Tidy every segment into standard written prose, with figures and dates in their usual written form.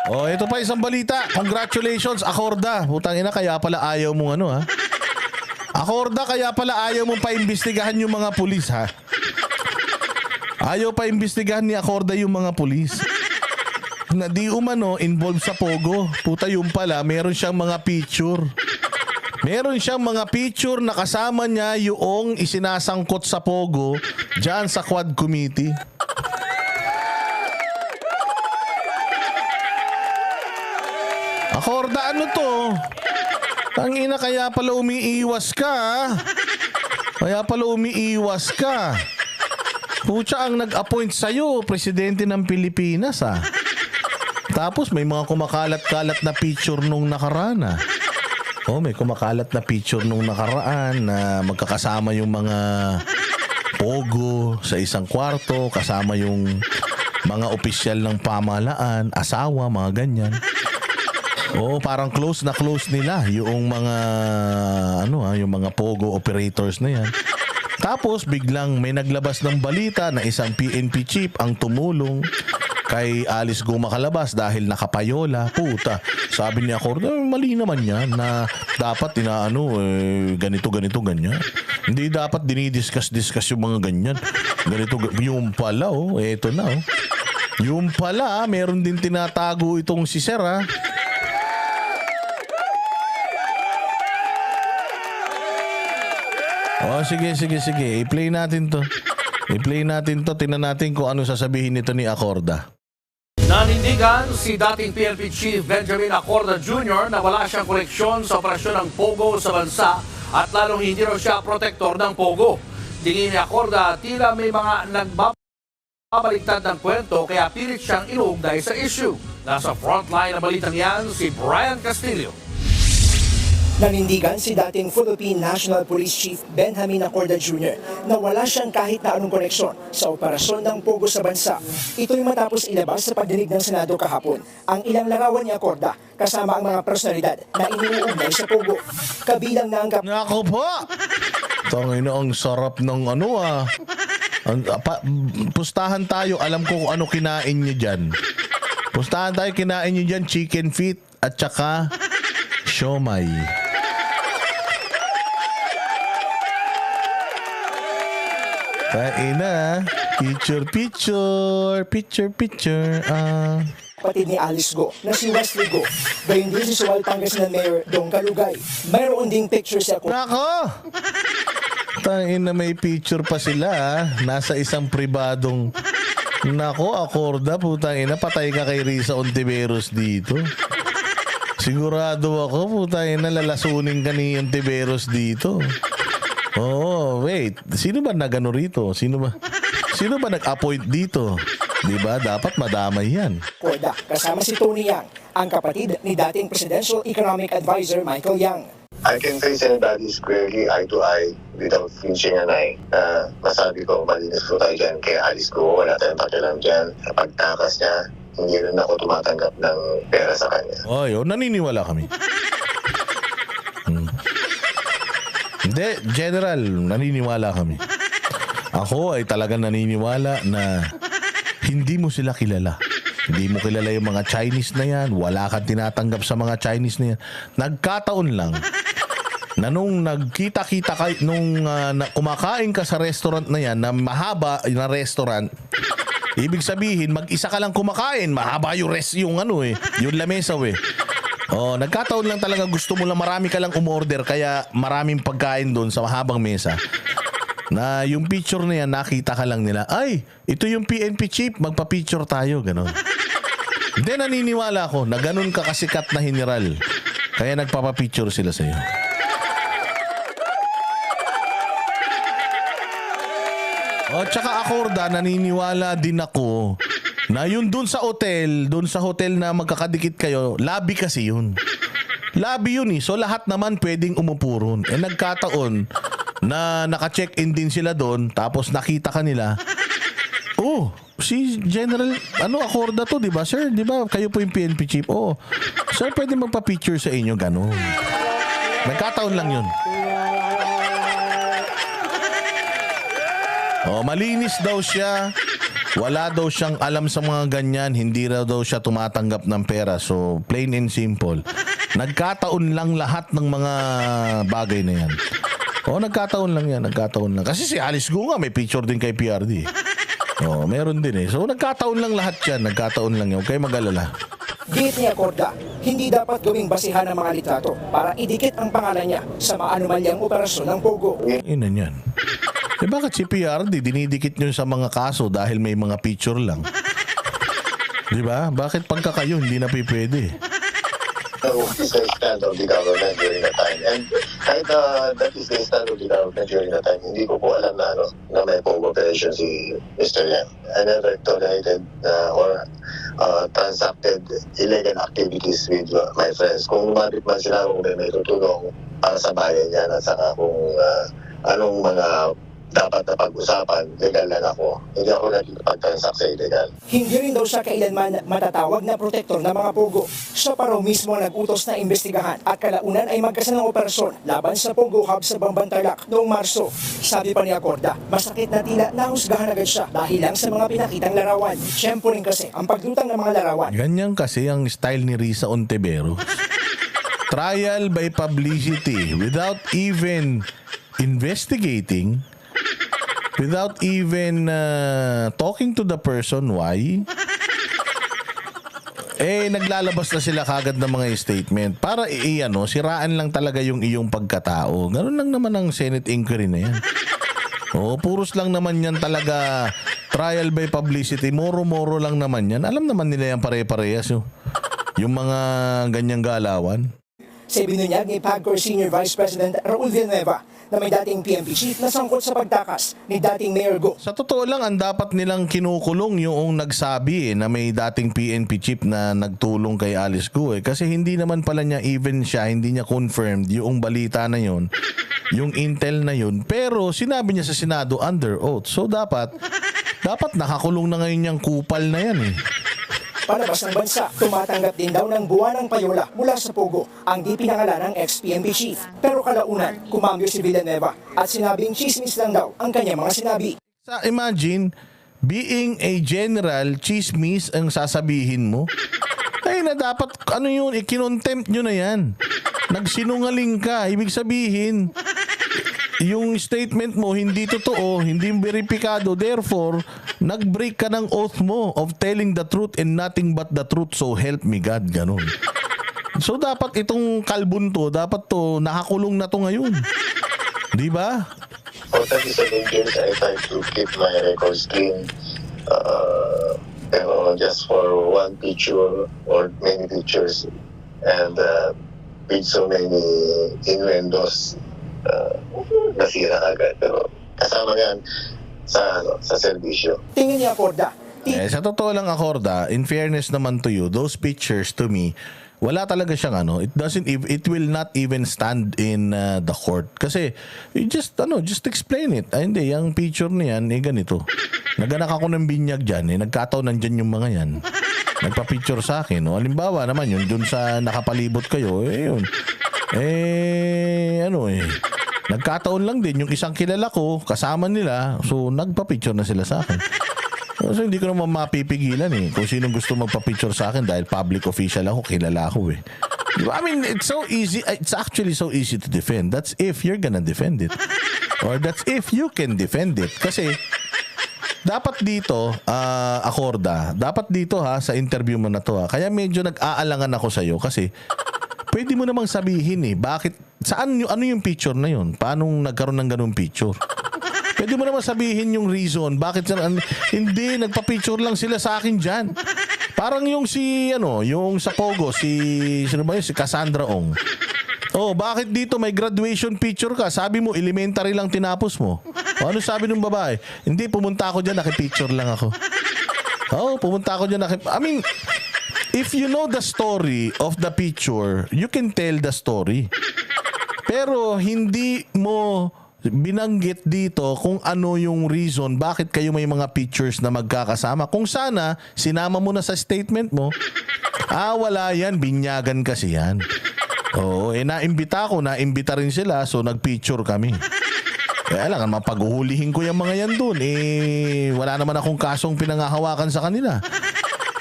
Oh, ito pa isang balita. Congratulations, Acorda. Putang ina, kaya pala ayaw mong ano ha. Acorda, kaya pala ayaw mong paimbestigahan yung mga pulis ha. Ayaw pa imbestigahan ni Acorda yung mga pulis. Na di umano involved sa Pogo. Puta, yung pala, meron siyang mga picture. Meron siyang mga picture na kasama niya yung isinasangkot sa Pogo dyan sa Quad Committee. Acorda, ano to? Tangina, kaya pala umiiwas ka. Kaya pala umiiwas ka. Pucha, ang nag-appoint sa'yo, presidente ng Pilipinas ah. Tapos may mga kumakalat-kalat na picture nung nakaraan ah. Oh, may kumakalat na picture nung nakaraan na magkakasama yung mga pogo sa isang kwarto, kasama yung mga opisyal ng pamahalaan, asawa, mga ganyan. Oh, parang close na close nila yung mga yung mga pogo operators na yan. Tapos biglang may naglabas ng balita na isang PNP chief ang tumulong kay Alice Go Macalabas dahil nakapayola. Puta, sabi ni Acorda, mali naman yan na dapat ganito, ganyan. Hindi dapat dinidiscuss yung mga ganyan. Ganito, yung pala, eto na, Yung pala, meron din tinatago itong si Sir, ha. Oh, sige. I-play natin to. Tingnan natin kung ano sasabihin nito ni Acorda. Nanindigan si dating PNP Chief Benjamin Acorda Jr. na wala siyang koneksyon sa operasyon ng Pogo sa bansa at lalong hindi raw siya protektor ng Pogo. Tingin ni Acorda, tila may mga nagbabaliktad ng kwento kaya pilit siyang inuugnay sa issue. Nasa frontline na balitang yan si Brian Castillo. Nanindigan si dating Philippine National Police Chief Benjamin Acorda Jr. na wala siyang kahit na anong koneksyon sa operasyon ng Pogo sa bansa. Ito'y matapos ilabas sa pagdinig ng Senado kahapon ang ilang larawan ni Acorda kasama ang mga personalidad na iniuugnay sa Pogo. Kabilang na ang Nako po! Tangina, ang sarap ng pustahan tayo, alam ko kung ano kinain niyo dyan. Pustahan tayo, kinain niyo dyan chicken feet at saka siomay. Kaina, picture. kapatid ni Alice Go na si Wesley Go. Gayon din si Suwal Pangasinan Mayor Dong Kalugay. Mayroon ding picture siya ko. Nako! Tangina, may picture pa sila. Nasa isang pribadong... Nako, Acorda, putangina, patay ka kay Risa Ontiveros dito. Sigurado ako, putangina, lalasunin ka ni Ontiveros dito. Oh, wait. Sino ba nagano rito? Sino ba nag-appoint dito? Diba? Dapat madamay yan. Korda, kasama si Tony Yang, ang kapatid ni dating Presidential Economic Advisor Michael Yang. I can face anybody squarely, eye to eye, without flinching an eye. Masabi ko, malinis ko tayo dyan kay Alice Go. Wala tayong pakialam dyan. Sa pagtakas niya, hindi rin ako tumatanggap ng pera sa kanya. Oh, yun. Naniniwala kami. Hindi, General, naniniwala kami. Ako ay talagang naniniwala na hindi mo sila kilala. Hindi mo kilala yung mga Chinese na yan. Wala kang tinatanggap sa mga Chinese na yan. Nagkataon lang na nung nagkita-kita kayo, nung kumakain ka sa restaurant na yan, na mahaba na restaurant, ibig sabihin, mag-isa ka lang kumakain, mahaba yung yung lamesa Oh, nagkataon lang talaga gusto mo lang, marami ka lang umorder, kaya maraming pagkain doon sa mahabang mesa. Na yung picture na yan, nakita ka lang nila, ay, ito yung PNP chief, magpa-picture tayo, gano'n. Hindi, naniniwala ako na gano'n ka kasikat na general. Kaya nagpapapicture sila sa'yo. O, tsaka Acorda, naniniwala din ako na yun doon sa hotel na magkakadikit kayo, lobby kasi yun. Lobby yun eh. So lahat naman pwedeng umupo ron. Nagkataon na naka-check-in din sila doon, tapos nakita ka nila. Oh, si General Acorda to, di ba? Sir, di ba? Kayo po yung PNP chief. Oh, sir, pwede magpa-picture sa inyo, gano'n. Nagkataon lang yun. Oh, malinis daw siya. Wala daw siyang alam sa mga ganyan, hindi raw daw siya tumatanggap ng pera. So, plain and simple. Nagkataon lang lahat ng mga bagay na yan. Nagkataon lang yan, nagkataon lang. Kasi si Alice Guo nga, may picture din kay PRD. Meron din eh. So, nagkataon lang lahat yan, nagkataon lang yan. Huwag kayo mag-alala. Git ni Acorda, hindi dapat gawing basihan ng mga litrato para idikit ang pangalan niya sa maanumalyang operasyon ng Pogo. Ina niyan. Bakit si PRD dinidikit nyo sa mga kaso dahil may mga picture lang? Di ba? Bakit pagka kayo hindi na pwede? That is the stand of the government during that time. And kahit that is the stand of the government during that time, hindi ko po alam na may Pogo operation si Mr. Yang. I never tolerated or transacted illegal activities with my friends. Kung lumapit man sila kung may tutulong para sa bayan niya at saka kung anong mga dapat na pag-usapan, legal lang ako. Hindi ako nakikipag-transact sa illegal. Hindi rin daw siya kailanman matatawag na protektor ng mga Pogo. Siya pa raw mismo ang nag-utos na imbestigahan at kalaunan ay magkasanang operasyon laban sa Pogo Hub sa Bambantarlac noong Marso. Sabi pa ni Acorda, masakit na tila nahusgahan agad siya dahil lang sa mga pinakitang larawan. Siyempre rin kasi ang paglutang ng mga larawan. Ganyan kasi ang style ni Risa Ontiveros. Trial by publicity without even investigating, without even talking to the person why, naglalabas na sila kagad ng mga statement para siraan lang talaga yung iyong pagkatao. Ganun lang naman ang Senate inquiry na yan. Puros lang naman yan talaga. Trial by publicity, moro-moro lang naman yan. Alam naman nila yan pare-parehas yung mga ganyang galawan. Sa ibinunyag ni PAGCOR Senior Vice President Raul Villanueva na may dating PNP chief na sangkot sa pagtakas ni dating Mayor Go. Sa totoo lang, ang dapat nilang kinukulong yung nagsabi na may dating PNP chief na nagtulong kay Alice Guo. Kasi hindi naman pala niya even siya, hindi niya confirmed yung balita na yun, yung intel na yun. Pero sinabi niya sa Senado under oath. So dapat nakakulong na ngayon yung kupal na yan eh. Palabas ng bansa, tumatanggap din daw ng buwanang payola mula sa Pogo ang di pinangalan ng ex-PNP chief. Pero kalaunan, kumambyo si Villanueva at sinabing chismis lang daw ang kanyang mga sinabi. Imagine, being a general, chismis ang sasabihin mo. Na dapat, ikinontempt nyo na yan. Nagsinungaling ka, ibig sabihin, yung statement mo hindi totoo, hindi verifikado, therefore, nag-break ka ng oath mo of telling the truth and nothing but the truth, so help me God, ganun. So dapat itong kalbon to, dapat to, nakakulong na to ngayon. Di ba? For 37 years, I tried to keep my records clean. Pero just for one picture or many pictures and with so many innuendos, nasira agad. Pero kasama yan sa serbisyo. Tingin ni Acorda, Sa totoo lang, Acorda, in fairness naman to you, those pictures to me, wala talaga siyang it will not even stand in the court. Kasi just explain it. Hindi, yung picture niyan ganito. Naganak ako ng binyag diyan, nagkataon nandiyan yung mga yan. Nagpa-picture sa akin, halimbawa naman yun dun sa nakapalibot kayo, yun. Nagkataon lang din yung isang kilala ko kasama nila, so nagpa-picture na sila sa akin. So hindi ko naman mapipigilan kung sinong gusto magpa-picture sa akin dahil public official ako, kilala ako I mean, it's so easy. It's actually so easy to defend. That's if you're gonna defend it. Or that's if you can defend it. Kasi dapat dito, Acorda, dapat dito sa interview mo na to kaya medyo nag-aalangan ako sa'yo kasi pwede mo namang sabihin bakit, ano yung picture na yun? Paano nagkaroon ng ganung picture? Pwede mo naman sabihin yung reason. Bakit hindi, nagpa-picture lang sila sa akin dyan. Parang yung yung sa Pogo, si Cassandra Ong. Bakit dito may graduation picture ka? Sabi mo, elementary lang tinapos mo. Ano sabi ng babae? Hindi, pumunta ako dyan, nakipicture lang ako. Pumunta ako dyan, I mean, if you know the story of the picture, you can tell the story. Pero hindi mo binanggit dito kung ano yung reason bakit kayo may mga pictures na magkakasama. Kung sana, sinama mo na sa statement mo, wala yan, binyagan kasi yan. Naimbita rin sila, so nagpicture kami. Kaya lang, mapaghuhulihin ko yung mga yan dun. Wala naman akong kasong pinangahawakan sa kanila.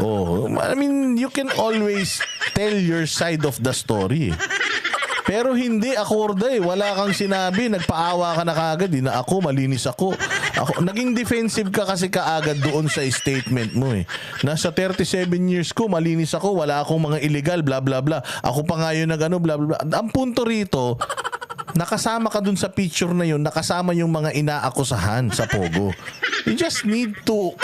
Oh, I mean, you can always tell your side of the story. Pero hindi, Acorda wala kang sinabi, nagpaawa ka na kaagad, na ako, malinis ako. Naging defensive ka kasi kaagad doon sa statement mo Nasa 37 years ko, malinis ako, wala akong mga illegal, bla bla bla. Ako pa nga yun bla bla bla. Ang punto rito, nakasama ka dun sa picture na yun, nakasama yung mga inaakusahan sa Pogo. You just need to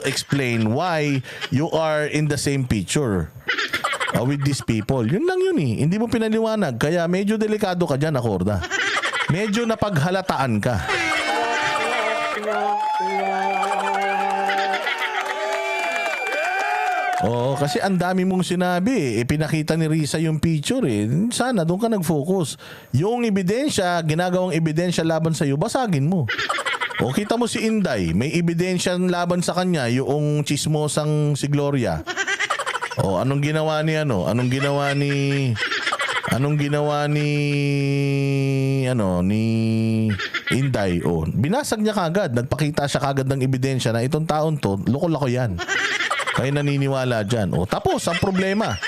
explain why you are in the same picture with these people. Yun lang yun Hindi mo pinaliwanag. Kaya medyo delikado ka dyan, Acorda. Medyo napaghalataan ka. Oo, kasi ang dami mong sinabi. Pinakita ni Risa yung picture Sana doon ka nag-focus. Yung ebidensya, ginagawang ebidensya laban sa iyo, basagin mo. O kita mo si Inday, may ebidensya laban sa kanya, yung chismosang si Gloria. O anong ginawa ni ni Inday. O binasag niya kagad, nagpakita siya kagad ng ebidensya na itong taon to, loko-loko yan. Kaya naniniwala dyan. O tapos, ang problema,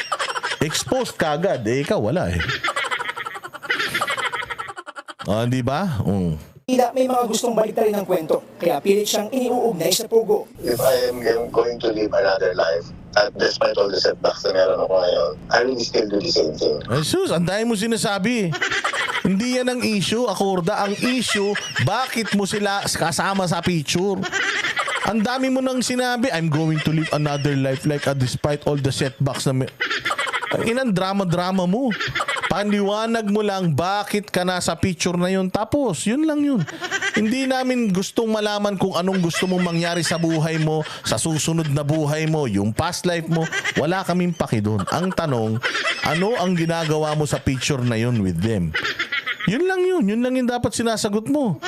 exposed kagad. Ikaw wala di ba? Tila may mga gustong baliktarin ng kwento, kaya pilit siyang iniuugnay sa Pogo. If I am going to live another life, at despite all the setbacks na meron ako ngayon, I will still do the same thing. Ay sus, ang dami mo sinasabi. Hindi yan ang issue, Acorda. Ang issue, bakit mo sila kasama sa picture? Ang dami mo nang sinabi, I'm going to live another life like despite all the setbacks na inang drama-drama mo. Paniwanag mo lang bakit ka nasa picture na yun. Tapos, yun lang yun. Hindi namin gustong malaman kung anong gusto mong mangyari sa buhay mo, sa susunod na buhay mo, yung past life mo. Wala kaming paki doon. Ang tanong, ano ang ginagawa mo sa picture na yun with them? Yun lang yun. Yun lang yung dapat sinasagot mo.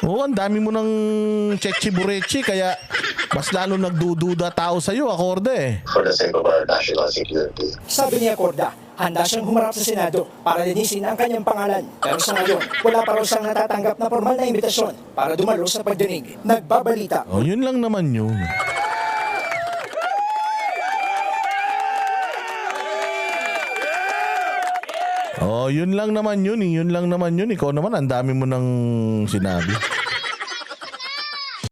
Oo, ang dami mo ng chechi-burechi, kaya mas lalo nagdududa tao sa'yo, Acorda For the sake of our national security. Sabi ni Acorda, handa siyang humarap sa Senado para linisin ang kanyang pangalan. Pero sa ngayon, wala pa raw siyang natatanggap na formal na imbitasyon para dumalo sa pagdinig. Nagbabalita. Oh, yun lang naman yun. Oh, yun lang naman yun. Yun lang naman yun. Ikaw naman, ang dami mo nang sinabi.